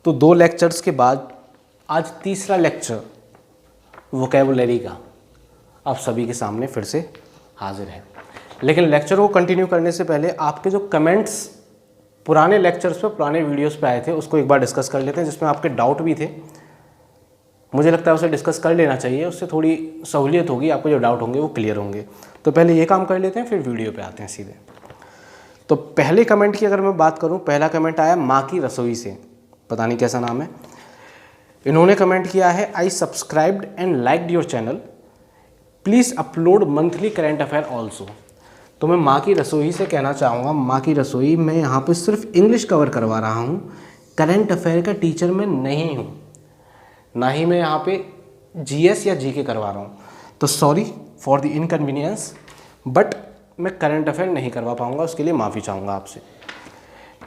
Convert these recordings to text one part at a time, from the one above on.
तो 2 लेक्चर्स के बाद आज तीसरा लेक्चर वोकैबुलरी का आप सभी के सामने फिर से हाजिर है। लेकिन लेक्चर को कंटिन्यू करने से पहले आपके जो कमेंट्स पुराने लेक्चर्स पे, पुराने वीडियोस पे आए थे, उसको एक बार डिस्कस कर लेते हैं, जिसमें आपके डाउट भी थे। मुझे लगता है उसे डिस्कस कर लेना चाहिए, उससे थोड़ी सहूलियत होगी, आपको जो डाउट होंगे वो क्लियर होंगे। तो पहले ये काम कर लेते हैं, फिर वीडियो पे आते हैं सीधे। तो पहले कमेंट की अगर मैं बात करूं, पहला कमेंट आया माँ की रसोई से, पता नहीं कैसा नाम है। इन्होंने कमेंट किया है, I subscribed and liked your channel, please upload monthly current affair also. तो मैं माँ की रसोई से कहना चाहूँगा, माँ की रसोई मैं यहाँ पे सिर्फ इंग्लिश कवर करवा रहा हूँ, करेंट अफेयर का टीचर मैं नहीं हूँ, ना ही मैं यहाँ पे जीएस या जीके करवा रहा हूँ। तो sorry for the inconvenience, but मैं करंट अफेयर नहीं करवा पाऊँगा, उसके लिए माफ़ी चाहूँगा आपसे।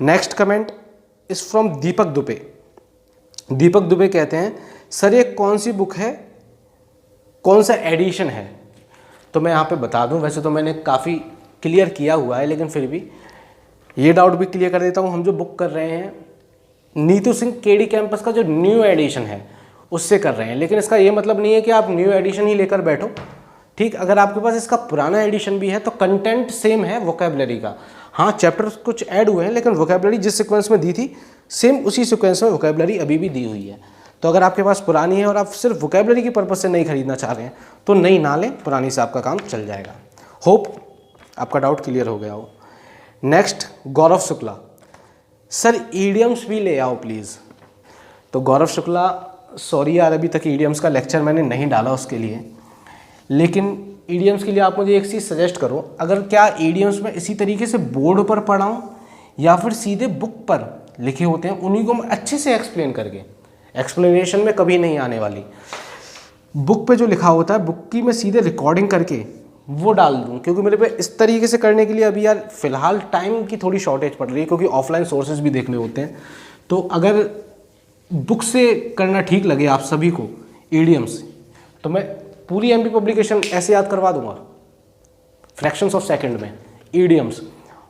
नेक्स्ट कमेंट इज़ फ्रॉम दीपक दुबे। दीपक दुबे कहते हैं, सर ये कौन सी बुक है, कौन सा एडिशन है? तो मैं यहाँ पे बता दूँ, वैसे तो मैंने काफ़ी क्लियर किया हुआ है, लेकिन फिर भी ये डाउट भी क्लियर कर देता हूँ। हम जो बुक कर रहे हैं नीतू सिंह केडी कैंपस का जो न्यू एडिशन है उससे कर रहे हैं, लेकिन इसका ये मतलब नहीं है कि आप न्यू एडिशन ही लेकर बैठो। ठीक, अगर आपके पास इसका पुराना एडिशन भी है तो कंटेंट सेम है वोकैबुलरी का। हाँ, चैप्टर्स कुछ ऐड हुए हैं, लेकिन वोकैबुलरी जिस सीक्वेंस में दी थी सेम उसी सीक्वेंस में वोकैबुलरी अभी भी दी हुई है। तो अगर आपके पास पुरानी है और आप सिर्फ वोकैबुलरी की पर्पज़ से नहीं खरीदना चाह रहे हैं तो नई ना लें, पुरानी से आपका काम चल जाएगा। होप आपका डाउट क्लियर हो गया हो। नेक्स्ट गौरव शुक्ला, सर ईडियम्स भी ले आओ प्लीज़। तो गौरव शुक्ला, सॉरी यार, अभी तक ईडियम्स का लेक्चर मैंने नहीं डाला उसके लिए, लेकिन ईडियम्स के लिए आप मुझे एक चीज़ सजेस्ट करो, अगर क्या ईडियम्स में इसी तरीके से बोर्ड पर पढ़ाऊँ या फिर सीधे बुक पर लिखे होते हैं उन्हीं को मैं अच्छे से एक्सप्लेन करके, एक्सप्लेनेशन में कभी नहीं आने वाली, बुक पे जो लिखा होता है बुक की मैं सीधे रिकॉर्डिंग करके वो डाल दूँ, क्योंकि मेरे पे इस तरीके से करने के लिए अभी यार फ़िलहाल टाइम की थोड़ी शॉर्टेज पड़ रही है, क्योंकि ऑफलाइन सोर्सेज भी देखने होते हैं। तो अगर बुक से करना ठीक लगे आप सभी को ईडियम्स, तो मैं पूरी एमपी पब्लिकेशन ऐसे याद करवा दूंगा फ्रैक्शंस ऑफ सेकंड में ईडियम्स,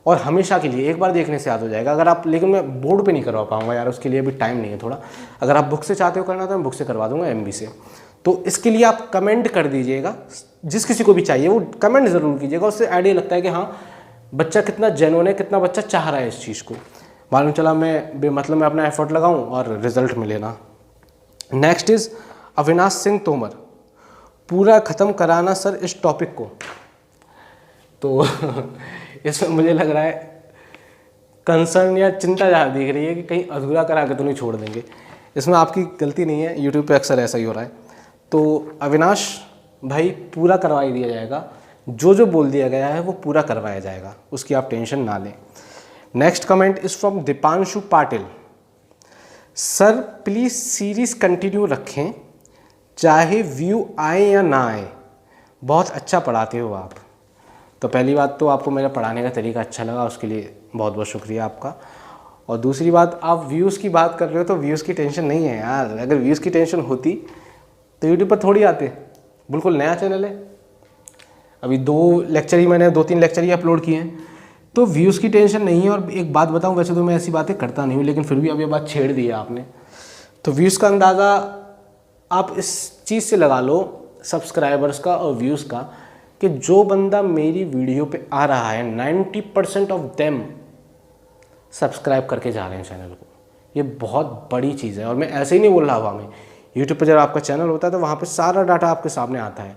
और हमेशा के लिए एक बार देखने से याद हो जाएगा। अगर आप, लेकिन मैं बोर्ड पे नहीं करवा पाऊंगा यार, उसके लिए अभी टाइम नहीं है थोड़ा। अगर आप बुक से चाहते हो करना तो मैं बुक से करवा दूंगा, एमबी से। तो इसके लिए आप कमेंट कर दीजिएगा, जिस किसी को भी चाहिए वो कमेंट ज़रूर कीजिएगा, उससे आइडिया लगता है कि हाँ बच्चा कितना जेन्युइन है, कितना बच्चा चाह रहा है इस चीज़ को। मालूम चला मैं बेमतलब में अपना एफर्ट लगाऊं और रिजल्ट मिले ना। नेक्स्ट इज़ अविनाश सिंह तोमर, पूरा ख़त्म कराना सर इस टॉपिक को। तो इसमें मुझे लग रहा है कंसर्न या चिंता ज़्यादा दिख रही है कि कहीं अधूरा करा के तो नहीं छोड़ देंगे। इसमें आपकी गलती नहीं है, यूट्यूब पे अक्सर ऐसा ही हो रहा है। तो अविनाश भाई पूरा करवा ही दिया जाएगा, जो जो बोल दिया गया है वो पूरा करवाया जाएगा, उसकी आप टेंशन ना लें। Next comment is from Deepanshu Patil, sir please series continue रखें, चाहे व्यू आए या ना आए, बहुत अच्छा पढ़ाते हो आप। तो पहली बात तो आपको मेरा पढ़ाने का तरीका अच्छा लगा, उसके लिए बहुत बहुत शुक्रिया आपका। और दूसरी बात, आप व्यूज़ की बात कर रहे हो तो व्यूज़ की टेंशन नहीं है यार, अगर व्यूज़ की टेंशन होती तो यूट्यूब पर थोड़ी आते, बिल्कुल नया चैनल है, अभी 2-3 लेक्चर ही अपलोड किए हैं, तो व्यूज़ की टेंशन नहीं है। और एक बात बताऊं, वैसे तो मैं ऐसी बातें करता नहीं हूँ, लेकिन फिर भी अब ये बात छेड़ दी है आपने, तो व्यूज़ का अंदाज़ा आप इस चीज़ से लगा लो, सब्सक्राइबर्स का और व्यूज़ का, कि जो बंदा मेरी वीडियो पे आ रहा है 90% ऑफ देम सब्सक्राइब करके जा रहे हैं चैनल को। ये बहुत बड़ी चीज़ है, और मैं ऐसे ही नहीं बोल रहा हवा में। यूट्यूब पर जब आपका चैनल होता है तो वहाँ पे सारा डाटा आपके सामने आता है।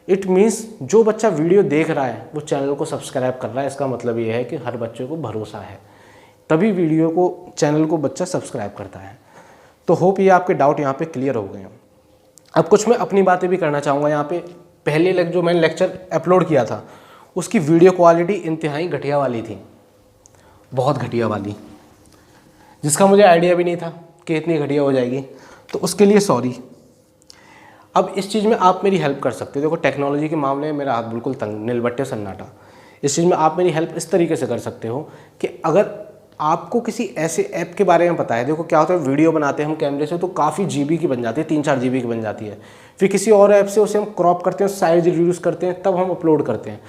इट मीन्स जो बच्चा वीडियो देख रहा है वो चैनल को सब्सक्राइब कर रहा है, इसका मतलब ये है कि हर बच्चे को भरोसा है, तभी वीडियो को, चैनल को बच्चा सब्सक्राइब करता है। तो होप ये आपके डाउट यहाँ पे क्लियर हो गए हैं। अब कुछ मैं अपनी बातें भी करना चाहूँगा यहाँ पे। पहले जो मैंने लेक्चर अपलोड किया था उसकी वीडियो क्वालिटी इंतहाई घटिया वाली थी, बहुत घटिया वाली, जिसका मुझे आइडिया भी नहीं था कि इतनी घटिया हो जाएगी, तो उसके लिए सॉरी। अब इस चीज़ में आप मेरी हेल्प कर सकते हो। देखो टेक्नोलॉजी के मामले में मेरा हाथ बिल्कुल तंग, नीलबट्टे सन्नाटा। इस चीज़ में आप मेरी हेल्प इस तरीके से कर सकते हो कि अगर आपको किसी ऐसे ऐप के बारे में पता है, देखो क्या होता है, वीडियो बनाते हैं हम कैमरे से तो काफ़ी जीबी की बन जाती है, 3-4 जीबी की बन जाती है, फिर किसी और ऐप से उसे हम क्रॉप करते हैं, साइज रिड्यूस करते हैं, तब हम अपलोड करते हैं,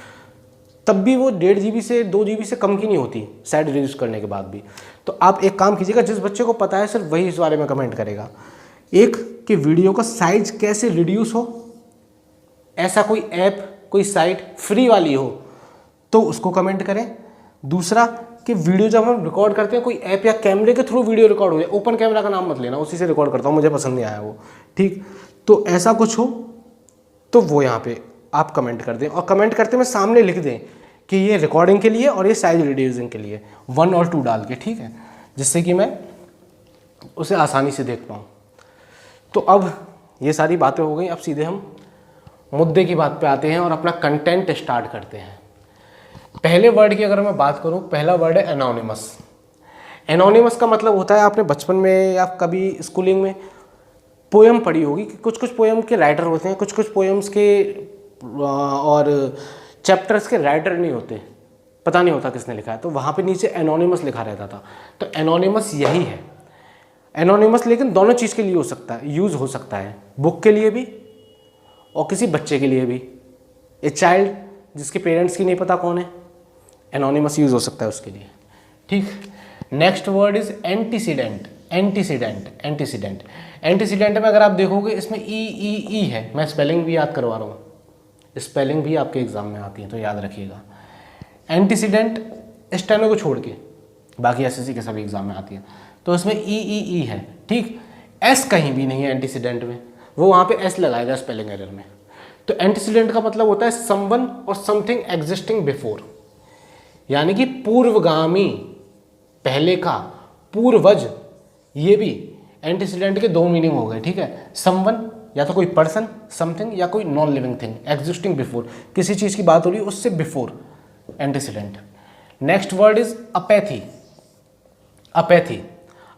तब भी वो 1.5 GB से 2 GB से कम की नहीं होती साइज रिड्यूस करने के बाद भी। तो आप एक काम कीजिएगा, जिस बच्चे को पता है सिर्फ वही इस बारे में कमेंट करेगा। एक कि वीडियो का साइज कैसे रिड्यूस हो, ऐसा कोई ऐप कोई साइट फ्री वाली हो तो उसको कमेंट करें। दूसरा कि वीडियो जब हम रिकॉर्ड करते हैं कोई ऐप या कैमरे के थ्रू वीडियो रिकॉर्ड हो जाए, ओपन कैमरा का नाम मत लेना, उसी से रिकॉर्ड करता हूँ, मुझे पसंद नहीं आया वो, ठीक। तो ऐसा कुछ हो तो वो यहाँ पे आप कमेंट कर दें, और कमेंट करते में सामने लिख दें कि ये रिकॉर्डिंग के लिए और ये साइज रिड्यूसिंग के लिए 1 और 2 डाल के, ठीक है, जिससे कि मैं उसे आसानी से देख पाऊँ। तो अब ये सारी बातें हो गई, अब सीधे हम मुद्दे की बात पे आते हैं और अपना कंटेंट स्टार्ट करते हैं। पहले वर्ड की अगर मैं बात करूं, पहला वर्ड है एनोनिमस। एनोनिमस का मतलब होता है, आपने बचपन में या कभी स्कूलिंग में पोएम पढ़ी होगी कि कुछ कुछ पोएम के राइटर होते हैं, कुछ कुछ पोएम्स के और चैप्टर्स के राइटर नहीं होते, पता नहीं होता किसने लिखा है, तो वहाँ पे नीचे एनोनिमस लिखा रहता था। तो एनोनिमस यही है। एनोनिमस लेकिन दोनों चीज़ के लिए हो सकता है, यूज़ हो सकता है, बुक के लिए भी और किसी बच्चे के लिए भी। ए चाइल्ड जिसके पेरेंट्स की नहीं पता कौन है, एनोनिमस यूज़ हो सकता है उसके लिए, ठीक। Next word is antecedent. Antecedent antecedent antecedent में अगर आप देखोगे इसमें ई है, मैं स्पेलिंग भी याद करवा रहा हूँ, स्पेलिंग भी आपके एग्जाम में आती है तो याद रखिएगा। एंटीसीडेंट स्टेनो को छोड़ के बाकी एसएससी के सभी एग्जाम में आती है, तो उसमें ई है, ठीक। एस कहीं भी नहीं है एंटीसीडेंट में, वो वहाँ पे एस लगाएगा स्पेलिंग एरर में। तो एंटीसीडेंट का मतलब होता है समवन और समथिंग एग्जिस्टिंग बिफोर, यानी कि पूर्वगामी, पहले का, पूर्वज। ये भी एंटीसीडेंट के 2 मीनिंग हो गए, ठीक है। समवन या तो कोई पर्सन, समथिंग या कोई non living thing, existing before, किसी चीज़ की बात हो रही है उससे before, antecedent. Next word is apathy. Apathy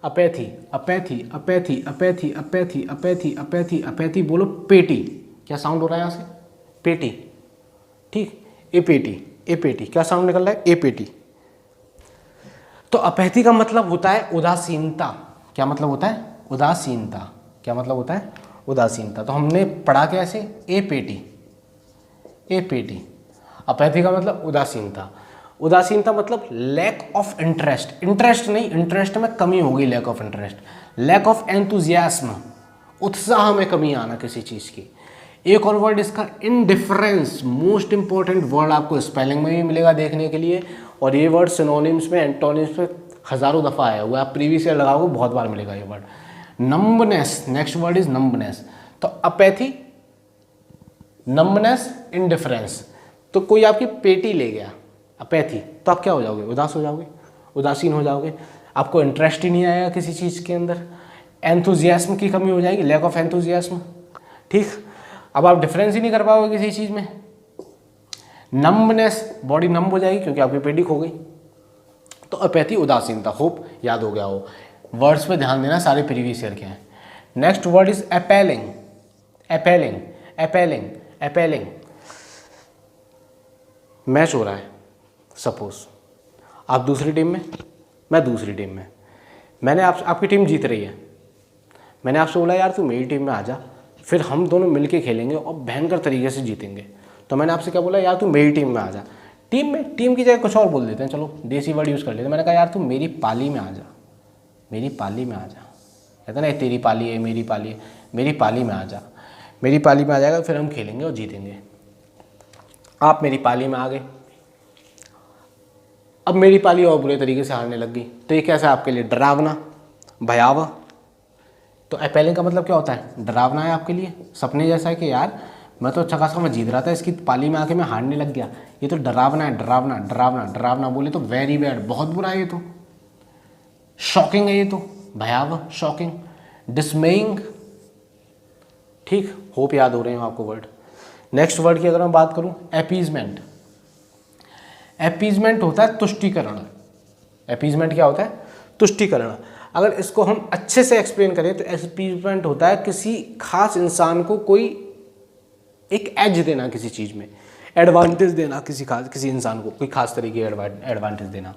apathy apathy apathy apathy apathy apathy apathy apathy बोलो पेटी, क्या साउंड हो रहा है यहाँ से, पेटी, ठीक। ए पेटी क्या साउंड निकल रहा है, ए पेटी। तो अपैथी का मतलब होता है उदासीनता। क्या मतलब होता है, उदासीनता। क्या मतलब होता है, उदासीनता। तो हमने पढ़ा कैसे, ए पेटी, ए पेटी। अपैथी का मतलब उदासीनता। उदासीनता मतलब लैक ऑफ इंटरेस्ट, इंटरेस्ट नहीं, इंटरेस्ट में कमी हो गई, lack of interest, lack of enthusiasm, उत्साह में कमी आना किसी चीज़ की। एक और वर्ड इसका इनडिफरेंस, मोस्ट इंपॉर्टेंट वर्ड, आपको स्पेलिंग में भी मिलेगा देखने के लिए, और ये वर्ड सिनोनिम्स में, एंटोनिम्स में हज़ारों दफ़ा आया हुआ है, आप प्रीवियस ईयर लगाओगे बहुत बार मिलेगा ये word. Numbness, next word is numbness. तो अपैथी, नम्बनेस, इनडिफरेंस। तो कोई आपकी पेटी ले गया, अपैथी, तो आप क्या हो जाओगे, उदास हो जाओगे, उदासीन हो जाओगे, आपको इंटरेस्ट ही नहीं आएगा किसी चीज़ के अंदर, एंथुजियाज्म की कमी हो जाएगी, लैक ऑफ एंथुजियाज्म, ठीक। अब आप डिफरेंस ही नहीं कर पाओगे किसी चीज़ में। नम्बनेस, बॉडी नम हो जाएगी क्योंकि आपकी पेटी खो गई। तो अपैथी, उदासीनता, होप याद हो गया हो। वर्ड्स पे ध्यान देना, सारे प्रीवियस ईयर के हैं। Next word is appealing. Appealing appealing appealing. Match हो रहा है, सपोज आप दूसरी टीम में, मैं दूसरी टीम में, मैंने आपकी टीम जीत रही है, मैंने आपसे बोला यार तू मेरी टीम में आ जा, फिर हम दोनों मिलके खेलेंगे और भयंकर तरीके से जीतेंगे। तो मैंने आपसे क्या बोला, यार तू मेरी टीम में आ जा। टीम की जगह कुछ और बोल देते हैं, चलो देसी वर्ड यूज़ कर लेते हैं। मैंने कहा यार तू मेरी पाली में आ जा, मेरी पाली में आ जा। कहते ना तेरी पाली है, मेरी पाली है, मेरी पाली में आ जा। मेरी पाली में आ जाएगा, फिर हम खेलेंगे और जीतेंगे। आप मेरी पाली में आ गए, अब मेरी पाली और बुरे तरीके से हारने लग गई, तो ये कैसा है आपके लिए, डरावना, भयावह। तो अपेलिंग का मतलब क्या होता है, डरावना है आपके लिए, सपने जैसा है कि यार मैं तो अच्छा खासा मैं जीत रहा था, इसकी पाली में आके मैं हारने लग गया, ये तो डरावना है, डरावना डरावना डरावना बोले तो वेरी बैड, बहुत बुरा है ये तो। शॉकिंग है ये तो, भयावह, शॉकिंग, डिसमेइंग, ठीक। होप याद हो रहे हैं आपको वर्ड। नेक्स्ट वर्ड की अगर मैं बात करूं, अपीजमेंट। अपीजमेंट होता है तुष्टिकरण। अपीजमेंट क्या होता है, तुष्टिकरण। अगर इसको हम अच्छे से एक्सप्लेन करें तो अपीजमेंट होता है किसी खास इंसान को कोई एक एज देना, किसी चीज़ में एडवांटेज देना, किसी इंसान को कोई खास तरीके एडवांटेज देना।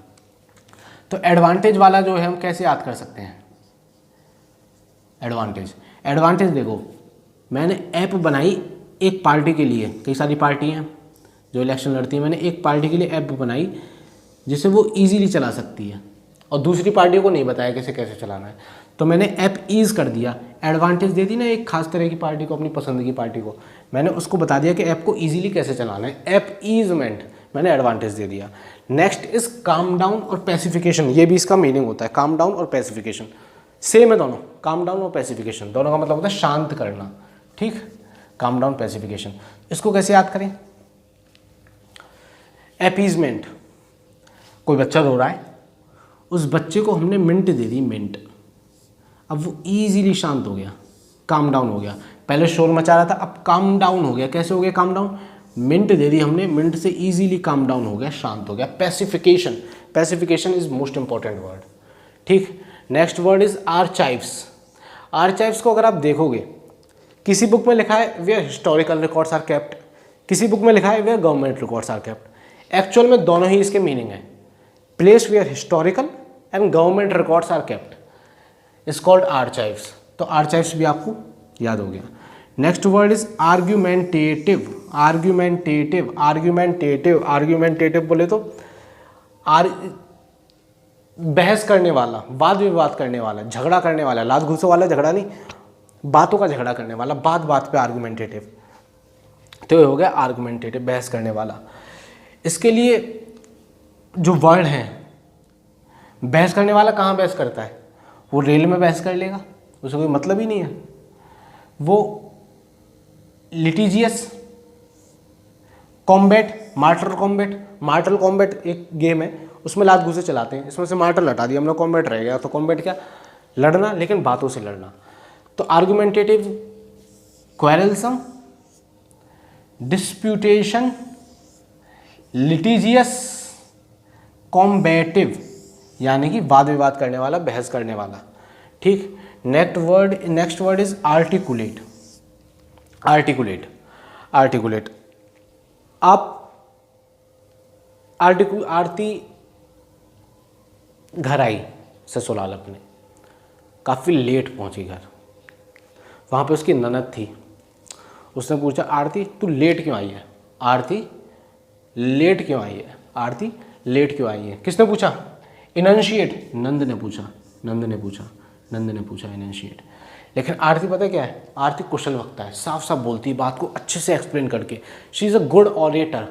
तो एडवांटेज वाला जो है हम कैसे याद कर सकते हैं, एडवांटेज देखो, मैंने ऐप बनाई एक पार्टी के लिए, कई सारी पार्टी हैं, जो इलेक्शन लड़ती है, मैंने एक पार्टी के लिए ऐप बनाई जिसे वो ईजीली चला सकती है और दूसरी पार्टी को नहीं बताया कैसे कैसे चलाना है, तो मैंने ऐप ईज कर दिया, एडवांटेज दे दी ना एक खास तरह की पार्टी को, अपनी पसंद की पार्टी को, मैंने उसको बता दिया कि ऐप को ईजिली कैसे चलाना है, ऐप ईजमेंट मैंने एडवांटेज दे दिया। नेक्स्ट इज काम डाउन और पैसिफिकेशन, ये भी इसका मीनिंग होता है, काम डाउन और पैसिफिकेशन सेम है दोनों, काम डाउन और पैसिफिकेशन दोनों का मतलब होता है शांत करना, ठीक, काम डाउन पैसिफिकेशन। इसको कैसे याद करें? अपीजमेंट, कोई बच्चा रो रहा है, उस बच्चे को हमने मिंट दे दी, मिंट, अब वो ईजिली शांत हो गया, काम डाउन हो गया। पहले शोर मचा रहा था, अब काम डाउन हो गया। कैसे हो गया काम डाउन? मिंट दे दी हमने, मिंट से ईजिली काम डाउन हो गया, शांत हो गया। Pacification, pacification is most important word, ठीक। Next word is archives. Archives को अगर आप देखोगे, किसी बुक में लिखा है where historical records are kept, किसी बुक में लिखा है where government records are kept. Actual में दोनों ही इसके मीनिंग है, place where historical and government records are kept is called archives. तो आर्चाइव्स भी आपको याद हो गया। Next word is argumentative. Argumentative, argumentative, argumentative बोले तो बहस करने वाला, वाद विवाद करने वाला, झगड़ा करने वाला, लात घूंसों वाला झगड़ा नहीं, बातों का झगड़ा करने वाला, बात बात पे आर्गुमेंटेटिव। तो ये हो गया आर्गुमेंटेटिव, बहस करने वाला। इसके लिए जो वर्ड है, बहस करने वाला कहाँ बहस करता है? वो रेल में बहस कर लेगा, उसे कोई मतलब ही नहीं है। वो litigious, combat, mortal combat, mortal combat एक गेम है, उसमें लात घूंसे चलाते हैं, इसमें से मार्टल हटा दिया हमने, कॉम्बैट रह गया। तो कॉम्बैट क्या? लड़ना, लेकिन बातों से लड़ना। तो आर्गुमेंटेटिव, क्वेरलसम, डिस्प्यूटेशन, लिटिजियस, कॉम्बैटिव, यानी कि वाद विवाद करने वाला, बहस करने वाला, ठीक। Next word is articulate. Articulate, articulate, आप आरती घर आई ससुराल अपने, काफ़ी लेट पहुंची घर, वहाँ पे उसकी ननद थी। उसने पूछा, आरती तू लेट क्यों आई है? आरती लेट क्यों आई है? आरती लेट क्यों आई है? किसने पूछा? इनंशिएट, नंद ने पूछा, नंद ने पूछा, नंद ने पूछा, इनंशिएट। लेकिन आरती पता क्या है? आरती कुशल वक्ता है, साफ साफ बोलती है, बात को अच्छे से एक्सप्लेन करके। She is a good orator,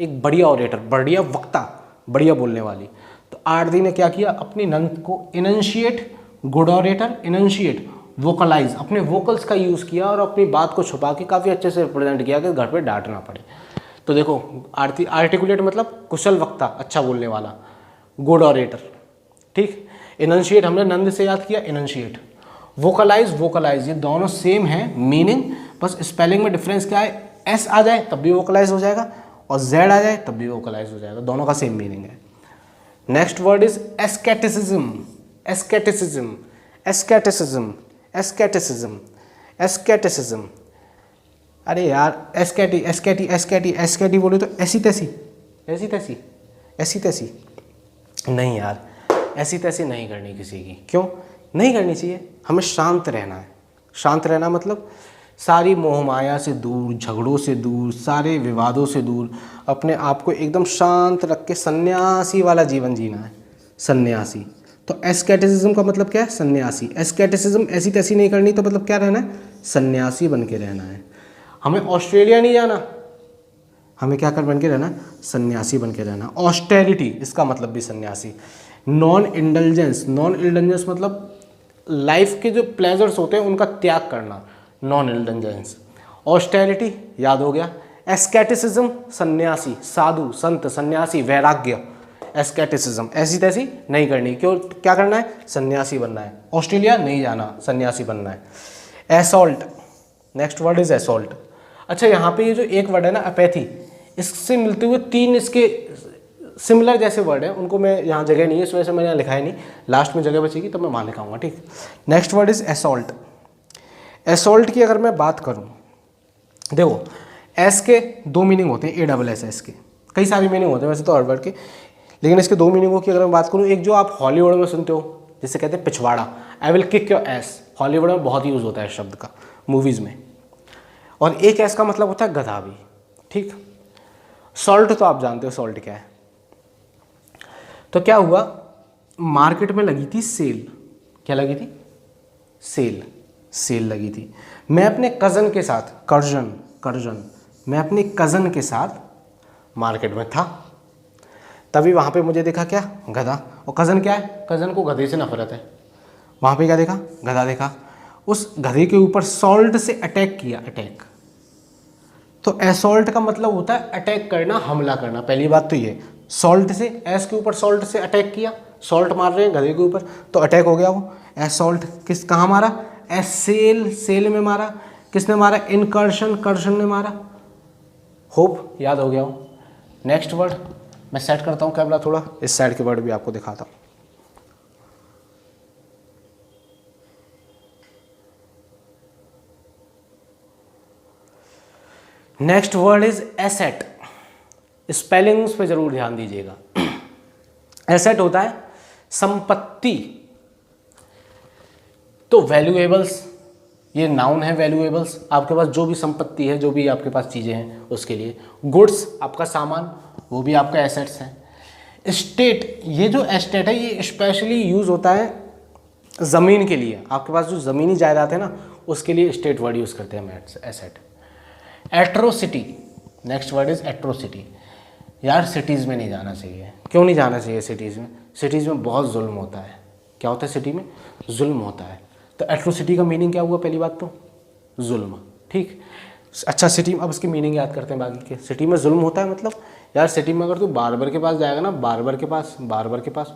एक बढ़िया ऑरेटर, बढ़िया वक्ता, बढ़िया बोलने वाली। तो आरती ने क्या किया? अपनी नंद को इनंशिएट, गुड ऑरेटर, इनंशिएट, वोकलाइज, अपने वोकल्स का यूज़ किया और अपनी बात को छुपा के काफ़ी अच्छे से रिप्रेजेंट किया कि घर पे डांट ना पड़े। तो देखो, आरती, आर्टिकुलेट मतलब कुशल वक्ता, अच्छा बोलने वाला, गुड ऑरेटर, ठीक। इनंशिएट हमने नंद से याद किया, इनंशिएट। वोकलाइज, वोकलाइज, ये दोनों सेम है मीनिंग, बस स्पेलिंग में डिफरेंस क्या है? एस आ जाए तब भी वोकलाइज हो जाएगा और जेड आ जाए तब भी वोकलाइज हो जाएगा, दोनों का सेम मीनिंग है। Next word is asceticism. Asceticism, asceticism, asceticism, asceticism. अरे यार, एस्केटी, एस्केटी, एस्केटी, एस्केटी बोले तो ऐसी तैसी, ऐसी तैसी, ऐसी तैसी नहीं यार, ऐसी तैसी नहीं करनी किसी की। क्यों नहीं करनी चाहिए? हमें शांत रहना है। शांत रहना मतलब सारी मोहमाया से दूर, झगड़ों से दूर, सारे विवादों से दूर, अपने आप को एकदम शांत रख के सन्यासी वाला जीवन जीना है, सन्यासी। तो एस्केटिसिज्म का मतलब क्या है? सन्यासी। एस्केटिसिज्म ऐसी तैसी नहीं करनी, तो मतलब क्या रहना है? सन्यासी बन के रहना है। हमें ऑस्ट्रेलिया नहीं जाना, हमें क्या कर बन के रहना? सन्यासी बन के रहना। ऑस्टेरिटी, इसका मतलब भी सन्यासी। नॉन इंडल्जेंस, नॉन इंडल्जेंस मतलब लाइफ के जो प्लेजर्स होते हैं उनका त्याग करना, नॉन इंडल्जेंस। ऑस्टेरिटी याद हो गया। एस्केटिसिज्म सन्यासी, साधु, संत, सन्यासी, वैराग्य। एस्केटिसिज्म ऐसी तैसी नहीं करनी, क्यों? क्या करना है? सन्यासी बनना है। ऑस्ट्रेलिया नहीं जाना, सन्यासी बनना है। Assault, next word is assault. अच्छा, यहाँ पे ये जो एक वर्ड है ना, अपैथी, इससे मिलते हुए तीन इसके सिमिलर जैसे वर्ड हैं, उनको मैं यहाँ जगह नहीं है इस वजह से मैंने यहाँ लिखा है नहीं, लास्ट में जगह बचेगी तो मैं वहाँ लिखाऊंगा, ठीक। Next word is assault. Assault की अगर मैं बात करूँ, देखो एस के दो मीनिंग होते हैं, ASS के कई सारे मीनिंग होते हैं वैसे तो हर वर्ड के, लेकिन इसके दो मीनिंगों की अगर मैं बात करूँ, एक जो आप हॉलीवुड में सुनते हो जिसे कहते हैं पिछवाड़ा, I will kick your ass, Hollywood में बहुत यूज़ होता है शब्द का मूवीज़ में। और एक एस का मतलब होता है गधा भी, ठीक। सॉल्ट तो आप जानते हो सॉल्ट क्या है। तो क्या हुआ, मार्केट में लगी थी सेल। क्या लगी थी? सेल लगी थी। मैं अपने कज़न के साथ, कर्जन मैं अपने कज़न के साथ मार्केट में था, तभी वहाँ पे मुझे देखा क्या? गधा। और कज़न क्या है? कज़न को गधे से नफरत है। वहाँ पे क्या देखा? गधा देखा। उस गधे के ऊपर सॉल्ट से अटैक किया। अटैक तो असॉल्ट का मतलब होता है अटैक करना, हमला करना। पहली बात तो ये, सॉल्ट से, एस के ऊपर सॉल्ट से अटैक किया, सॉल्ट मार रहे हैं गधे के ऊपर, तो अटैक हो गया वो। असॉल्ट किस कहाँ मारा? सेल में मारा। किसने मारा? इनकर्शन, कर्शन ने मारा। होप याद हो गया हो। नेक्स्ट वर्ड मैं सेट करता हूँ कैमरा थोड़ा, इस साइड के वर्ड भी आपको दिखाता हूँ। Next word is asset. Spellings पे जरूर ध्यान दीजिएगा। एसेट होता है संपत्ति। तो वैल्यूएबल्स, ये नाउन है। वैल्यूएबल्स आपके पास जो भी संपत्ति है, जो भी आपके पास चीज़ें हैं उसके लिए। गुड्स आपका सामान, वो भी आपका एसेट्स है। स्टेट, ये जो एस्टेट है ये स्पेशली यूज़ होता है ज़मीन के लिए। आपके पास जो ज़मीनी जायदाद है ना, उसके लिए स्टेट वर्ड यूज़ करते हैं हम, asset. Atrocity, next word is atrocity. यार सिटीज़ में नहीं जाना चाहिए। क्यों नहीं जाना चाहिए सिटीज़ में? सिटीज़ में बहुत जुल्म होता है। क्या होता है सिटी में? जुल्म होता है। तो एट्रोसिटी का मीनिंग क्या हुआ? पहली बात तो जुल्म, ठीक। अच्छा सिटी में, अब इसकी मीनिंग याद करते हैं बाकी के। सिटी में जुल्म होता है मतलब, यार सिटी में अगर तू बार्बर के पास जाएगा ना, बार्बर के पास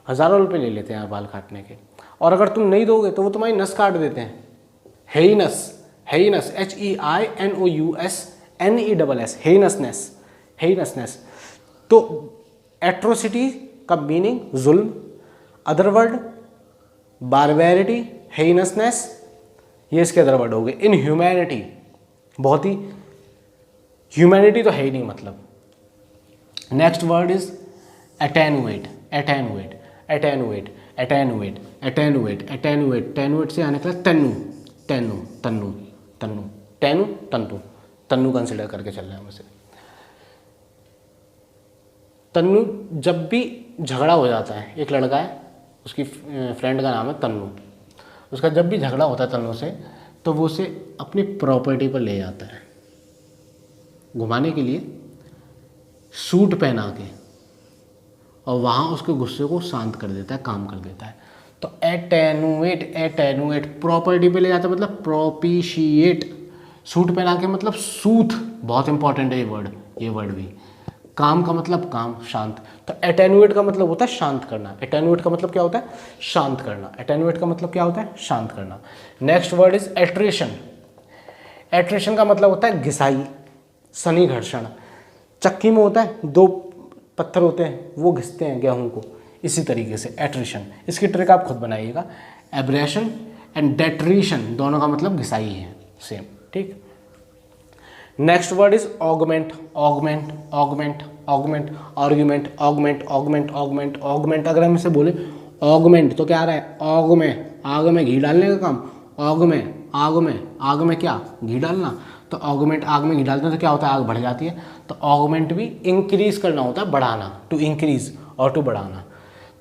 हज़ारों रुपये ले लेते हैं यार बाल काटने के, और अगर तुम नहीं दोगे तो वो तुम्हारी नस काट देते हैं। हेइनस, HEINOUSNESS, हेइनसनेस। तो एट्रोसिटी का मीनिंग जुल्म। अदर वर्ड बारबैरिटी, हेइनसनेस, ये इसके अदर वर्ड हो गए। इनह्यूमैनिटी, बहुत ही, ह्यूमैनिटी तो है ही नहीं मतलब। Next word is attenuate. Attenuate से आने का तन्नु कंसिडर करके चल रहे हैं हम इसे। तन्नु, जब भी झगड़ा हो जाता है, एक लड़का है, उसकी फ्रेंड का नाम है तन्नु, उसका जब भी झगड़ा होता है तन्नु से, तो वो उसे अपनी प्रॉपर्टी पर ले जाता है घुमाने के लिए, सूट पहना के, और वहाँ उसके गुस्से को शांत कर देता है, काम कर देता है। तो एटेनुएट प्रॉपर्टी पे ले जाता है मतलब प्रोपिशिएट, सूट पहना के मतलब सूथ, बहुत इंपॉर्टेंट है ये वर्ड भी। काम का मतलब काम, शांत। तो एटेनुएट का मतलब होता है शांत करना। एटेनुएट का मतलब क्या होता है? शांत करना। एटेनुएट का मतलब क्या होता है? शांत करना। Next word is attrition. Attrition का मतलब होता है घिसाई, सनी घर्षण। चक्की में होता है, दो पत्थर होते हैं, वो घिसते हैं गेहूं को, इसी तरीके से एट्रेशन। इसकी ट्रिक आप खुद बनाइएगा। एब्रेशन एंड डेट्रेशन दोनों का मतलब घिसाई है, सेम, ठीक। Next word is augment. Augment अगर हम इसे बोले ऑगमेंट तो क्या आ रहा है? आग में घी डालने का काम। आग में क्या? घी डालना। तो ऑगमेंट, आग में घी डालते हैं तो क्या होता है? आग बढ़ जाती है। तो ऑगमेंट भी इंक्रीज करना होता है, बढ़ाना, टू इंक्रीज और टू बढ़ाना।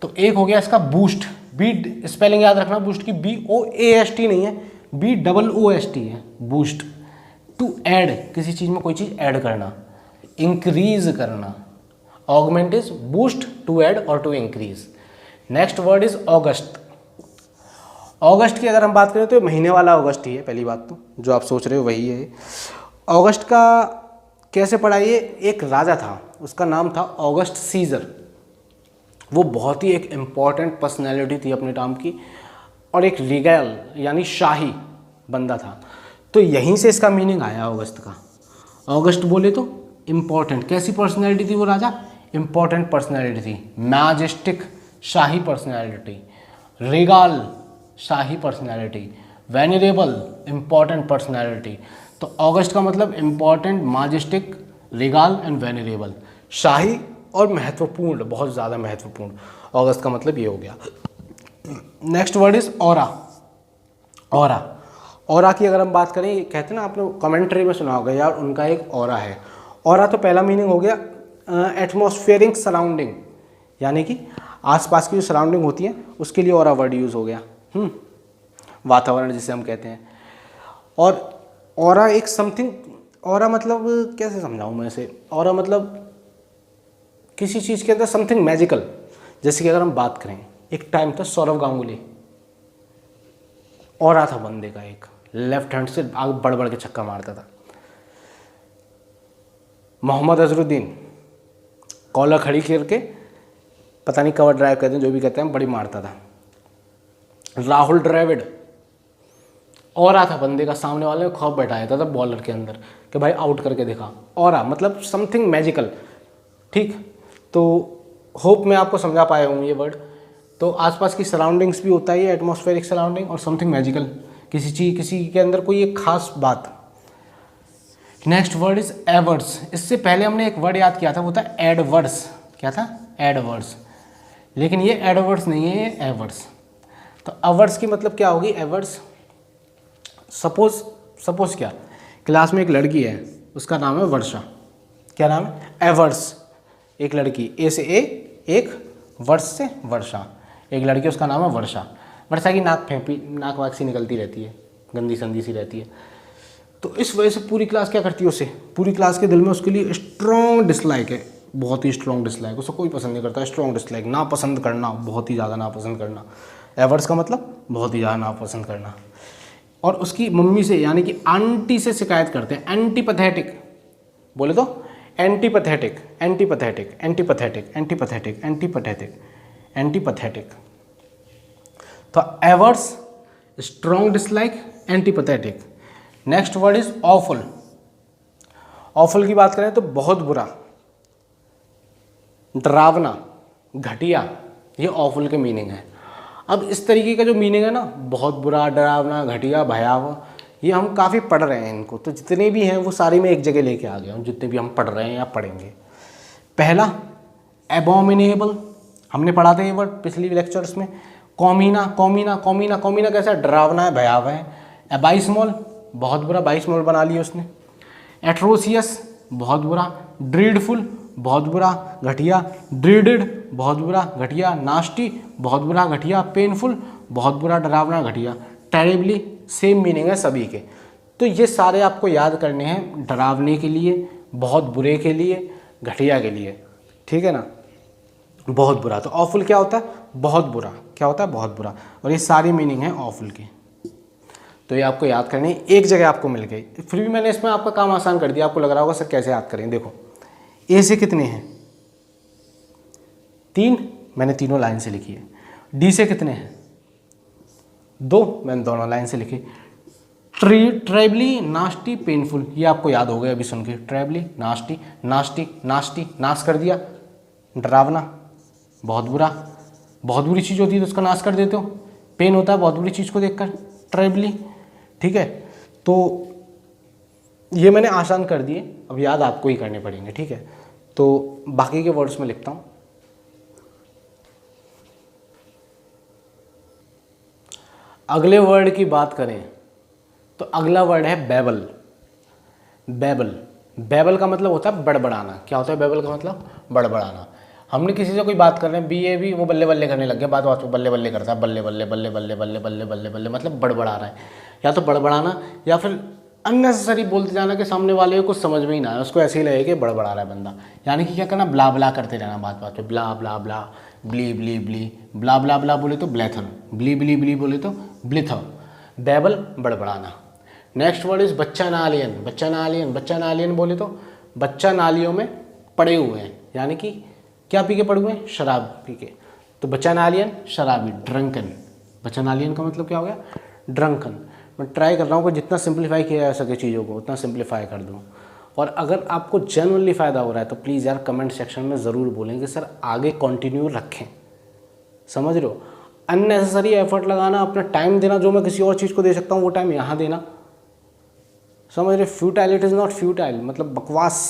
तो एक हो गया इसका बूस्ट। बी स्पेलिंग याद रखना, बूस्ट की BOAST नहीं है, BOOST है, बूस्ट। टू ऐड, किसी चीज़ में कोई चीज़ ऐड करना, इंक्रीज करना। Augment is boost, to add और to increase. Next word is august. अगस्त की अगर हम बात करें तो महीने वाला अगस्त ही है, पहली बात तो जो आप सोच रहे हो वही है। अगस्त का कैसे पड़ा? ये एक राजा था, उसका नाम था ऑगस्ट सीजर। वो बहुत ही एक इम्पॉर्टेंट पर्सनैलिटी थी अपने टाइम की, और एक रीगल यानी शाही बंदा था। तो यहीं से इसका मीनिंग आया अगस्त का। अगस्त बोले तो इम्पॉर्टेंट, कैसी पर्सनैलिटी थी वो राजा? इम्पॉर्टेंट पर्सनैलिटी थी। मैजेस्टिक, शाही पर्सनैलिटी। रीगल, शाही पर्सनैलिटी। Venerable, important personality. तो अगस्त का मतलब important, majestic, regal and venerable, शाही और महत्वपूर्ण, बहुत ज़्यादा महत्वपूर्ण। अगस्त का मतलब ये हो गया। Next word is aura. Aura की अगर हम बात करें, कहते हैं ना, आपने कमेंट्री में सुना होगा यार उनका एक ऑरा है। ऑरा तो पहला मीनिंग हो गया एटमॉस्फेरिक सराउंडिंग, यानी कि आसपास की जो सराउंडिंग होती है उसके लिए ऑरा वर्ड यूज़ हो गया, वातावरण जिसे हम कहते हैं। और ऑरा एक समथिंग, ऑरा मतलब कैसे समझाऊँ मैं इसे, ऑरा मतलब किसी चीज़ के अंदर समथिंग मैजिकल। जैसे कि अगर हम बात करें, एक टाइम था सौरव गांगुली, ऑरा था बंदे का, एक लेफ्ट हैंड से आगे बढ़ बढ़ के छक्का मारता था। मोहम्मद अजरुद्दीन कॉलर खड़ी करके पता नहीं कवर ड्राइव कहते हैं, जो भी कहते हैं, बड़ी मारता था। राहुल द्रविड़ ऑरा था बंदे का, सामने वाले को खौफ बैठाया था बॉलर के अंदर कि भाई आउट करके दिखा। ऑरा मतलब समथिंग मैजिकल, ठीक। तो होप मैं आपको समझा पाया हूँ ये वर्ड। तो आसपास की सराउंडिंग्स भी होता है, एटमॉस्फेरिक सराउंडिंग और समथिंग मैजिकल, किसी चीज़, किसी के अंदर कोई एक खास बात। Next word is Edwards. इससे पहले हमने एक वर्ड याद किया था, वो था एडवर्ड्स। क्या था? एडवर्ड्स। लेकिन ये एडवर्ड्स नहीं है, ये एवर्ड्स। तो अवर्ड्स की मतलब क्या होगी? एवर्ड्स। सपोज क्या, क्लास में एक लड़की है, उसका नाम है वर्षा। क्या नाम है? एवर्ड्स। एक लड़की, ए से ए, एक वर्ष से वर्षा, एक लड़की, उसका नाम है वर्षा। वर्षा की नाक वाक सी निकलती रहती है, गंदी संदी सी रहती है। तो इस वजह से पूरी क्लास क्या करती है उसे, पूरी क्लास के दिल में उसके लिए स्ट्रॉन्ग डिसलाइक है, बहुत ही स्ट्रॉन्ग डिसलाइक। उसको कोई पसंद नहीं करता, स्ट्रॉन्ग डिसलाइक, नापसंद करना, बहुत ही ज़्यादा नापसंद करना। एवर्ड्स का मतलब बहुत ही ज़्यादा नापसंद करना। और उसकी मम्मी से यानी कि आंटी से शिकायत करते हैं, एंटीपैथेटिक बोले तो एंटीपैथेटिक, antipathetic, antipathetic, antipathetic, antipathetic, antipathetic. तो averse, strong dislike, antipathetic. Next word is awful. Awful की बात करें तो बहुत बुरा, डरावना, घटिया, ये ऑफुल के मीनिंग है। अब इस तरीके का जो मीनिंग है ना, बहुत बुरा, डरावना, घटिया, भयावह, ये हम काफ़ी पढ़ रहे हैं इनको। तो जितने भी हैं वो सारे मैं एक जगह लेके आ गया हूँ, जितने भी हम पढ़ रहे हैं या पढ़ेंगे। पहला एबोमिनेबल, हमने पढ़ा था ये वर्ड पिछली लेक्चर्स में। कॉमीना, कॉमीना, कॉमीना, कॉमीना कैसा? डरावना है, भयावह है। एबाइस्मॉल, बहुत बुरा, बाइस्मॉल बना लिया उसने। एट्रोसियस, बहुत बुरा। ड्रीडफुल, बहुत बुरा, घटिया। ड्रीडेड, बहुत बुरा, घटिया। नास्टी, बहुत बुरा, घटिया। पेनफुल, बहुत बुरा, डरावना, घटिया। टेरिबली, सेम मीनिंग है सभी के। तो ये सारे आपको याद करने हैं, डरावने के लिए, बहुत बुरे के लिए, घटिया के लिए, ठीक है ना। बहुत बुरा, तो ऑफुल क्या होता है? बहुत बुरा। क्या होता है? बहुत बुरा। और ये सारी मीनिंग है ऑफुल की, तो ये आपको याद करनी है, एक जगह आपको मिल गई। फिर भी मैंने इसमें आपका काम आसान कर दिया। आपको लग रहा होगा सर कैसे याद करें। देखो, ए से कितने हैं? 3, मैंने तीनों लाइन से लिखी है। डी से कितने हैं? 2, मैंने दोनों लाइन से लिखी। ट्रेबली, नास्टी, पेनफुल, ये आपको याद हो गया अभी सुन के। ट्रेबली, नास्टी, नास्टी, नास्टी, नाश कर दिया। डरावना, बहुत बुरा, बहुत बुरी चीज़ होती है तो उसका नाश कर देते हो। पेन होता है बहुत बुरी चीज़ को देखकर, ट्रेबली, ठीक है। तो ये मैंने आसान कर दिए, अब याद आपको ही करने पड़ेंगे, ठीक है। तो बाकी के वर्ड्स में लिखता हूँ। अगले वर्ड की बात करें तो अगला वर्ड है बेबल। बेबल, बेबल का मतलब होता है बड़बड़ाना। क्या होता है बेबल का मतलब? बड़बड़ाना। हमने किसी से कोई बात कर रहे हैं, बी वो बल्ले बल्ले करने लग गया, बात बात बल्ले बल्ले करता है, बल्ले बल्ले बल्ले बल्ले बल्ले बल्ले बल्ले बल्ले, मतलब बड़बड़ा रहा है। या तो बड़बड़ाना या फिर अननेसेसरी बोलते जाना कि सामने वाले को कुछ समझ में ही ना आए, उसको ऐसे ही लगे कि बड़बड़ा रहा है बंदा। यानी कि क्या करना? ब्ला ब्ला करते रहना, बात बात पे ब्ला ब्ला ब्ला, ब्ली ब्ली ब्ली, ब्ला ब्ला ब्ला बोले तो ब्लेथर, ब्ली ब्ली ब्ली बोले तो ब्लिथर। बेबल, बड़बड़ाना। नेक्स्ट वर्ड इज बच्चा नालियन। बच्चा नालियन, बच्चा नालियन बोले तो बच्चा नालियों में पड़े हुए हैं, यानी कि क्या पी के पड़े हुए हैं? शराब पी के। तो बच्चा नालियन, शराबी, ड्रंकन। बच्चा नालियन का मतलब क्या हो गया? ड्रंकन। मैं ट्राई कर रहा हूँ कि जितना सिंप्लीफाई किया जा सके चीज़ों को उतना सिंप्लीफाई कर दूँ। और अगर आपको जेन्युइनली फ़ायदा हो रहा है तो प्लीज़ यार कमेंट सेक्शन में ज़रूर बोलें कि सर आगे कंटिन्यू रखें। समझ रहे हो? अननेसेसरी एफर्ट लगाना, अपना टाइम देना, जो मैं किसी और चीज़ को दे सकता हूँ वो टाइम यहाँ देना। समझ रहे? Futile, it is not futile, मतलब बकवास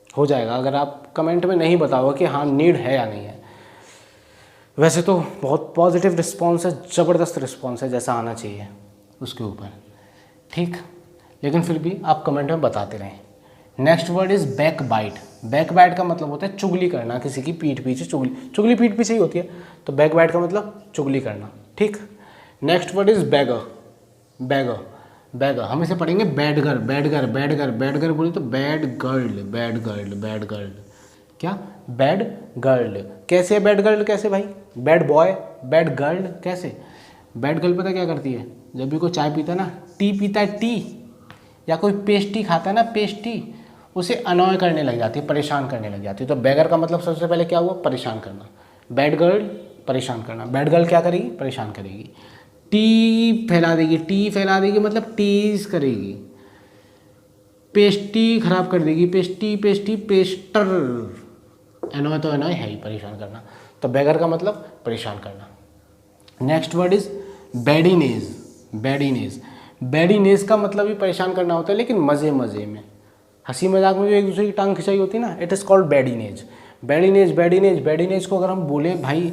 हो जाएगा अगर आप कमेंट में नहीं बताओगे कि हाँ नीड है या नहीं है। वैसे तो बहुत पॉजिटिव रिस्पॉन्स है, ज़बरदस्त रिस्पॉन्स है, जैसा आना चाहिए उसके ऊपर, ठीक। लेकिन फिर भी आप कमेंट में बताते रहें, next word is backbite. Backbite का मतलब होता है चुगली करना, किसी की पीठ पीछे चुगली, चुगली पीठ पीछे ही होती है, तो बैक बाइट का मतलब चुगली करना, ठीक। Next word is beggar. Beggar, beggar हम इसे पढ़ेंगे बैडगर, बैडगर, बैडगर, बैडगर बोले तो bad girl, bad girl, bad girl, क्या बैड गर्ल। कैसे बैड गर्ल, कैसे भाई, बैड बॉय, बैड गर्ल कैसे। बैड गर्ल पता क्या करती है, जब भी कोई चाय पीता है ना, टी पीता है टी, या कोई पेस्ट्री खाता है ना पेस्ट्री, उसे अनॉय करने लग जाती है, परेशान करने लग जाती है। तो बैगर का मतलब सबसे पहले क्या हुआ, परेशान करना। बैड गर्ल परेशान करना, बैड गर्ल क्या करेगी, परेशान करेगी। टी फैला देगी, टी फैला देगी मतलब टीज करेगी। पेस्ट्री खराब कर देगी, पेस्ट्री पेस्ट्री पेस्टर, एनॉय तो एनॉय है ही, परेशान करना। तो बैगर का मतलब परेशान करना। Next word is badinage. Badinage, badinage का मतलब भी परेशान करना होता है, लेकिन मज़े मज़े में, हंसी मजाक में जो एक दूसरे की टांग खिंचाई होती है ना, it is called बैडीनेज। Badinage, badinage, बैडीनेज को अगर हम बोले भाई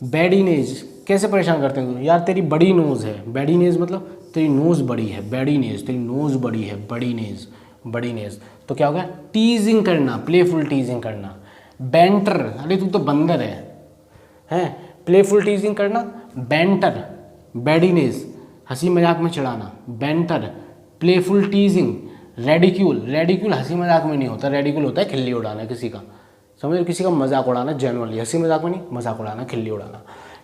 बैडीनेज कैसे परेशान करते हैं, यार तेरी बड़ी नोज़ है, बैडीनेज मतलब तेरी नोज़ बड़ी है, बैडीनेज तेरी नोज़ बड़ी है, बड़ी नेज, बड़ी नेज। तो क्या होगा, टीजिंग करना, प्लेफुल टीजिंग करना। बैंटर, अरे तू तो बंदर है, हैं, प्लेफुल टीजिंग करना। बैंटर, बैडीनेज हंसी मजाक में चिढ़ाना, banter playful teasing. Ridicule, ridicule हंसी मजाक में नहीं होता, रेडिक्यूल होता है खिल्ली उड़ाना किसी का, समझ लो, किसी का मजाक उड़ाना जनरली, हंसी मजाक में नहीं, मजाक उड़ाना, खिल्ली उड़ाना,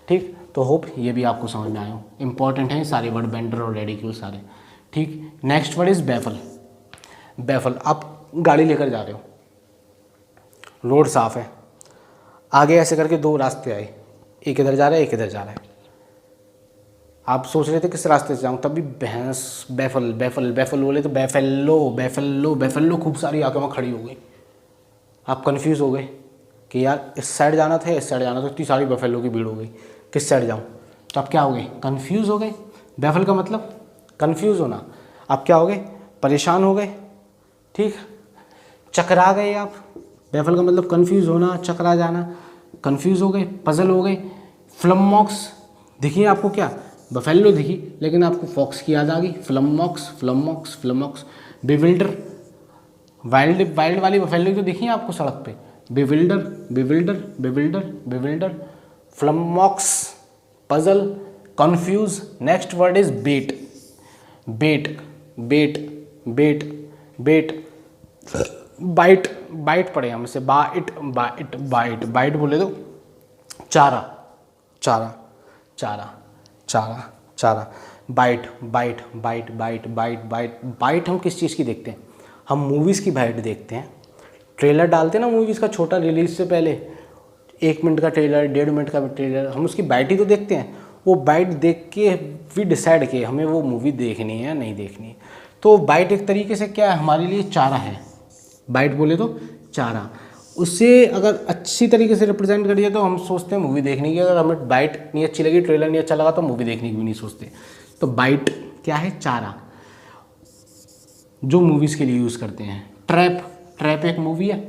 ठीक। तो होप ये भी आपको समझ में आए हो, इंपॉर्टेंट है सारे वर्ड, बैंटर और रेडिक्यूल सारे, ठीक। Next word is baffle. Baffle, आप गाड़ी लेकर जा रहे हो, रोड साफ है, आगे ऐसे करके दो रास्ते आए, एक इधर जा रहा है एक इधर जा रहा है, आप सोच रहे थे किस रास्ते से जाऊँ, तब भी भैंस बैफल, बैफल, बैफल बोले तो बैफेलो, बैफेलो, बैफेलो खूब सारी आके वहाँ खड़ी हो गई, आप कंफ्यूज हो गए कि यार इस साइड जाना था, इस साइड जाना था, इतनी सारी बैफेलो की भीड़ हो गई, किस साइड जाऊँ। तो आप क्या हो गए, कन्फ्यूज़ हो गए। बैफल का मतलब कन्फ्यूज़ होना, आप क्या हो गए, परेशान हो गए, ठीक, चकरा गए आप। बैफल का मतलब कन्फ्यूज़ होना, चकरा जाना, कन्फ्यूज़ हो गए, पजल हो गए। फ्लमॉक्स दिखी आपको, क्या बफेलो दिखी, लेकिन आपको फॉक्स की याद आ गई, flummox, flummox, flummox. Bewilder, wild, wild वाली बफेलो तो दिखी है आपको सड़क पे, bewilder, bewilder, bewilder, bewilder, flummox, puzzle, confuse. Next word is bait. Bait, bait, bait, bait, bite, bite पढ़े हम इसे, बाइट, बाइट, बाइट, बाइट बोले तो चारा, चारा, चारा, चारा, चारा। Bite, bite, bite, bite, bite, bite, bite हम किस चीज़ की देखते हैं, हम मूवीज़ की बाइट देखते हैं। ट्रेलर डालते हैं ना मूवीज़ का, छोटा रिलीज से पहले 1 मिनट का ट्रेलर, 1.5 मिनट का ट्रेलर, हम उसकी बाइट ही तो देखते हैं। वो बाइट देख के भी डिसाइड किए हमें वो मूवी देखनी है या नहीं देखनी है। तो बाइट एक तरीके से क्या है, हमारे लिए चारा है। बाइट बोले तो चारा, उससे अगर अच्छी तरीके से रिप्रेजेंट कर दिया तो हम सोचते हैं मूवी देखने की, अगर हमें बाइट नहीं अच्छी लगी, ट्रेलर नहीं अच्छा लगा, तो मूवी देखने की भी नहीं सोचते। तो बाइट क्या है, चारा, जो मूवीज़ के लिए यूज़ करते हैं। ट्रैप, ट्रैप एक मूवी है,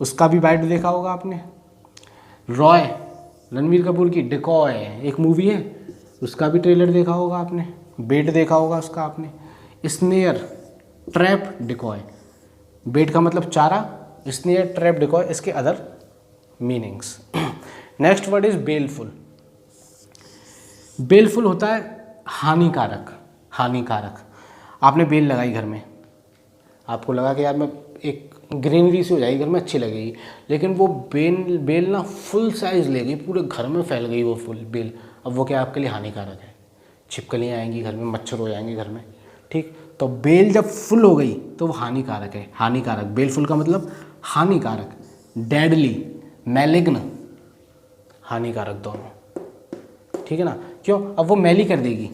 उसका भी बाइट देखा होगा आपने। रॉय, रणबीर कपूर की डिकॉय एक मूवी है, उसका भी ट्रेलर देखा होगा आपने, बेट देखा होगा उसका आपने। स्नेयर, ट्रैप, डिकॉय, बेट का मतलब चारा, स्नेयर, ट्रैप, डिकॉय, इसके other meanings. Next word is baleful. Baleful होता है हानिकारक, हानिकारक। आपने बेल लगाई घर में, आपको लगा कि यार मैं एक ग्रीनरी सी हो जाएगी घर में, अच्छी लगेगी, लेकिन वो बेल ना फुल साइज़ ले गई, पूरे घर में फैल गई वो फुल बेल। अब वो क्या आपके लिए हानिकारक है, छिपकलियाँ आएंगी घर में, मच्छर हो जाएंगे घर में, ठीक। तो बेल जब फुल हो गई तो वो हानिकारक है, हानिकारक। बेल फुल का मतलब हानिकारक। डेडली, मैलिग्न, हानिकारक दोनों, ठीक है ना। क्यों, अब वो मैली कर देगी,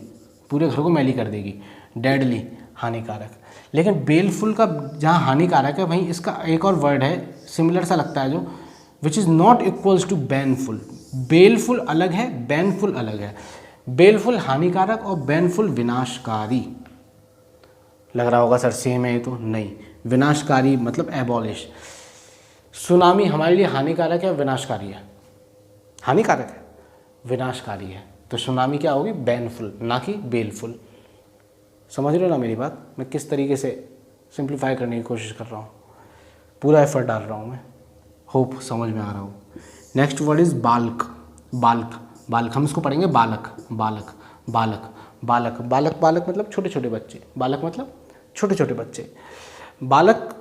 पूरे घर को मैली कर देगी। डेडली, हानिकारक। लेकिन बेलफुल का जहाँ हानिकारक है वहीं इसका एक और वर्ड है सिमिलर सा लगता है, जो which is not equals to baneful. Baleful अलग है, बैनफुल अलग है। बेलफुल हानिकारक और बैनफुल विनाशकारी। लग रहा होगा सर सेम है ये तो, नहीं, विनाशकारी मतलब एबॉलिश। सुनामी हमारे लिए हानिकारक है, विनाशकारी है, हानिकारक है, विनाशकारी है। तो सुनामी क्या होगी, बैनफुल, ना कि बेलफुल। समझ रहे हो ना मेरी बात, मैं किस तरीके से सिंप्लीफाई करने की कोशिश कर रहा हूँ, पूरा एफर्ट डाल रहा हूँ मैं, होप समझ में आ रहा हूँ। Next word is bulk. Bulk bulk हम इसको पढ़ेंगे बालक बालक बालक बालक बालक बालक मतलब छोटे छोटे बच्चे, बालक मतलब छोटे छोटे बच्चे। बालक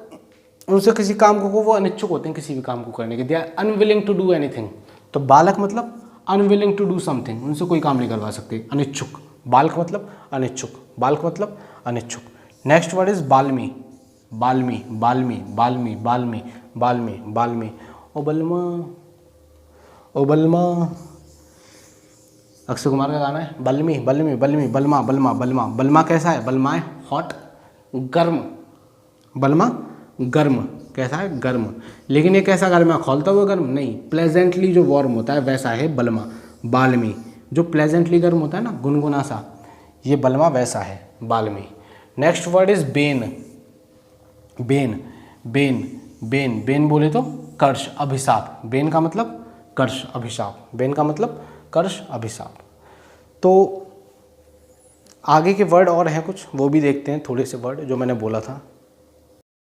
उनसे किसी काम को वो अनिच्छुक होते हैं किसी भी काम को करने के, they are unwilling to do anything. तो बालक मतलब अनविलिंग टू डू समथिंग, उनसे कोई काम नहीं करवा सकते, अनिच्छुक। बालक मतलब अनिच्छुक, बालक मतलब अनिच्छुक। Next word is balmy. Balmy balmy balmy balmy balmy balmy. ओ बलमा ओ बलमा, अक्षय कुमार का गाना है, बल्मी बल्मी बल्मी बलमा बलमा बलमा। बलमा कैसा है? बलमा है हॉट, गर्म। बलमा गर्म, कैसा है? गर्म। लेकिन ये कैसा गर्म है? खोलता हुआ गर्म नहीं, प्लेजेंटली जो वार्म होता है वैसा है बलमा। बाल्मी जो प्लेजेंटली गर्म होता है ना, गुनगुना सा, ये बलमा वैसा है balmy. Next word is bane. Bane bane bane bane बोले तो कर्ष, अभिशाप। बेन का मतलब कर्ष, अभिशाप। बेन का मतलब कर्ष, अभिशाप। तो आगे के वर्ड और हैं कुछ, वो भी देखते हैं, थोड़े से वर्ड जो मैंने बोला था।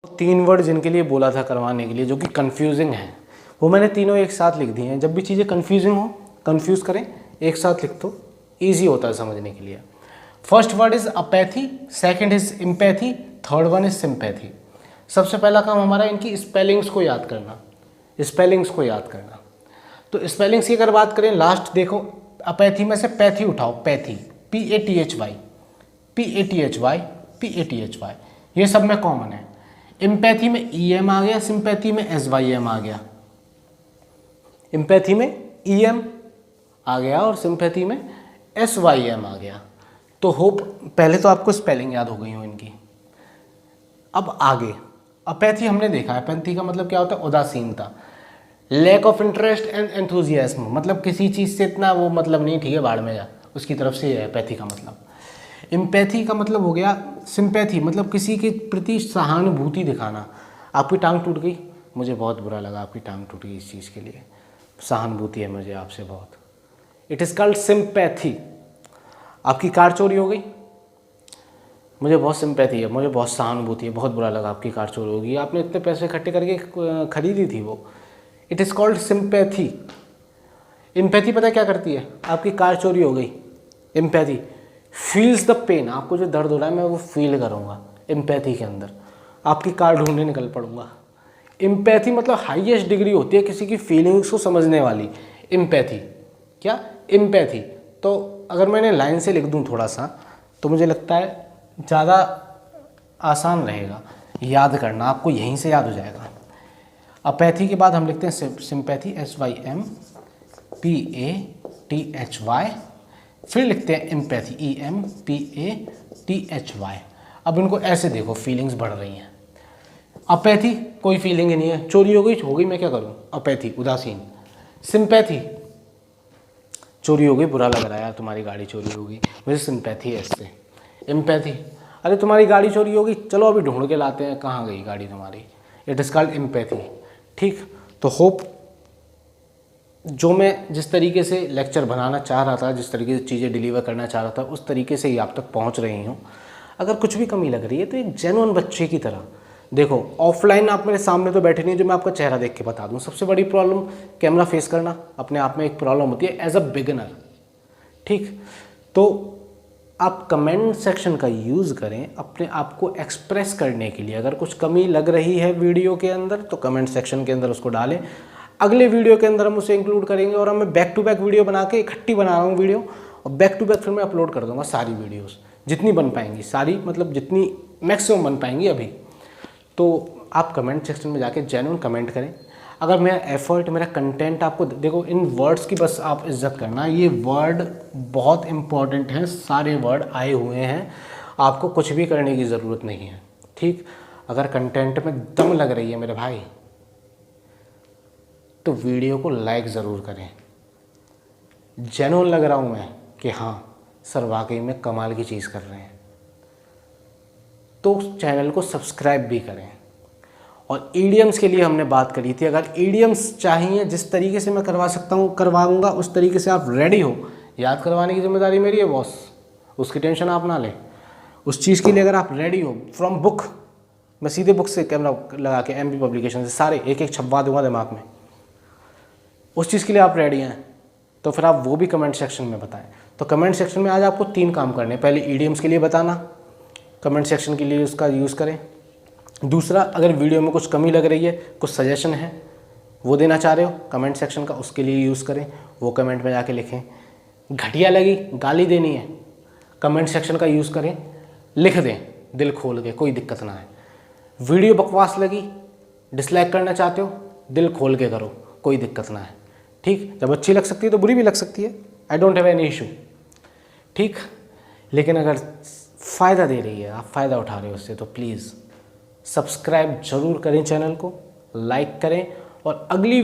3 वर्ड जिनके लिए बोला था करवाने के लिए, जो कि कंफ्यूजिंग हैं, वो मैंने तीनों एक साथ लिख दिए हैं। जब भी चीज़ें कंफ्यूजिंग हो, कंफ्यूज करें, एक साथ लिख दो, ईजी होता है समझने के लिए। First word is apathy, second is empathy, third one is sympathy. सबसे पहला काम हमारा इनकी स्पेलिंग्स को याद करना, स्पेलिंग्स को याद करना। तो स्पेलिंग्स की अगर बात करें, लास्ट देखो, अपैथी में से पैथी उठाओ, पैथी, PATHY, PATHY, PATHY, ये सब में कॉमन है। इम्पैथी में EM आ गया, सिंपैथी में SYM आ गया। इम्पैथी में EM आ गया और सिंपैथी में SYM आ गया। तो होप पहले तो आपको स्पेलिंग याद हो गई हो इनकी। अब आगे अपैथी हमने देखा है, अपैथी का मतलब क्या होता है? उदासीनता, lack of interest and enthusiasm, मतलब किसी चीज़ से इतना वो मतलब नहीं, ठीक है बाढ़ में जा, उसकी तरफ से है अपैथी का मतलब। इम्पैथी का मतलब हो गया सिंपैथी, मतलब किसी के प्रति सहानुभूति दिखाना। आपकी टांग टूट गई, मुझे बहुत बुरा लगा आपकी टांग टूट गई, इस चीज़ के लिए सहानुभूति है मुझे आपसे बहुत। It is called sympathy. आपकी कार चोरी हो गई, मुझे बहुत सिंपैथी है, मुझे बहुत सहानुभूति है, बहुत बुरा लगा आपकी कार चोरी होगी, आपने इतने पैसे इकट्ठे करके खरीदी थी वो। It is called sympathy. Empathy पता क्या करती है? आपकी कार चोरी हो गई, इम्पैथी फील्स द पेन, आपको जो दर्द हो रहा है मैं वो फील करूँगा इम्पैथी के अंदर, आपकी कार ढूंढने निकल पड़ूंगा। इम्पैथी मतलब हाईएस्ट डिग्री होती है किसी की फीलिंग्स को समझने वाली, इम्पैथी। क्या? इम्पैथी। तो अगर मैंने लाइन से लिख दूँ थोड़ा सा, तो मुझे लगता है ज़्यादा आसान रहेगा याद करना, आपको यहीं से याद हो जाएगा। अपैथी के बाद हम लिखते हैं सिंपैथी, SYMPATHY, फिर लिखते हैं इम्पैथी, EMPATHY। अब इनको ऐसे देखो, फीलिंग्स बढ़ रही हैं। अपैथी कोई फीलिंग ही नहीं है, चोरी हो गई मैं क्या करूं? अपैथी, उदासीन। सिंपैथी, चोरी हो गई, बुरा लग रहा है यार, तुम्हारी गाड़ी चोरी हो गई, मुझे सिंपैथी है इससे। इम्पैथी, अरे तुम्हारी गाड़ी चोरी हो गई, चलो अभी ढूंढ के लाते हैं, कहाँ गई गाड़ी तुम्हारी। It is called empathy. ठीक, तो होप जो मैं जिस तरीके से लेक्चर बनाना चाह रहा था, जिस तरीके से चीज़ें डिलीवर करना चाह रहा था, उस तरीके से ही आप तक पहुंच रही हूँ। अगर कुछ भी कमी लग रही है तो एक जेन्युइन बच्चे की तरह देखो। ऑफलाइन आप मेरे सामने तो बैठे नहीं जो मैं आपका चेहरा देख के बता दूँ। सबसे बड़ी प्रॉब्लम कैमरा फेस करना अपने आप में एक प्रॉब्लम होती है एज अ बिगिनर। ठीक, तो आप कमेंट सेक्शन का यूज़ करें अपने आप को एक्सप्रेस करने के लिए। अगर कुछ कमी लग रही है वीडियो के अंदर तो कमेंट सेक्शन के अंदर उसको डालें। अगले वीडियो के अंदर हम उसे इंक्लूड करेंगे और मैं बैक टू बैक वीडियो बना के इकट्ठी बना रहा हूँ वीडियो, और बैक टू बैक फिर मैं अपलोड कर दूँगा सारी वीडियोस, जितनी बन पाएंगी, सारी मतलब जितनी मैक्सिमम बन पाएंगी अभी। तो आप कमेंट सेक्शन में जाके जेन्युइन कमेंट करें। अगर मेरा एफर्ट, मेरा कंटेंट आपको देखो, इन वर्ड्स की बस आप इज्जत करना। ये वर्ड बहुत इंपॉर्टेंट हैं, सारे वर्ड आए हुए हैं, आपको कुछ भी करने की ज़रूरत नहीं है। ठीक, अगर कंटेंट में दम लग रही है मेरे भाई, तो वीडियो को लाइक ज़रूर करें। जेन्युइन लग रहा हूँ मैं कि हाँ सर वाकई में कमाल की चीज़ कर रहे हैं, तो चैनल को सब्सक्राइब भी करें। और ईडियम्स के लिए हमने बात करी थी, अगर ईडियम्स चाहिए जिस तरीके से मैं करवा सकता हूँ करवाऊँगा, उस तरीके से आप रेडी हो। याद करवाने की जिम्मेदारी मेरी है बॉस, उसकी टेंशन आप ना लें। उस चीज़ के लिए अगर आप रेडी हो फ्रॉम बुक, मैं सीधे बुक से कैमरा लगा के एमपी पब्लिकेशन से सारे एक एक छपवा दूंगा दिमाग में। उस चीज़ के लिए आप रेडी हैं तो फिर आप वो भी कमेंट सेक्शन में बताएं। तो कमेंट सेक्शन में आज आपको 3 काम करने हैं। पहले ईडियम्स के लिए बताना, कमेंट सेक्शन के लिए उसका यूज़ करें। दूसरा, अगर वीडियो में कुछ कमी लग रही है, कुछ सजेशन है वो देना चाह रहे हो कमेंट सेक्शन का, उसके लिए यूज़ करें, वो कमेंट में जाके लिखें। घटिया लगी, गाली देनी है, कमेंट सेक्शन का यूज़ करें, लिख दें दिल खोल के, कोई दिक्कत ना है। वीडियो बकवास लगी, डिसलाइक करना चाहते हो, दिल खोल के करो, कोई दिक्कत ना है। ठीक, जब अच्छी लग सकती है तो बुरी भी लग सकती है, I don't have any issue. ठीक, लेकिन अगर फ़ायदा दे रही है, आप फ़ायदा उठा रहे हो उससे, तो प्लीज़ सब्सक्राइब ज़रूर करें चैनल को, लाइक करें और अगली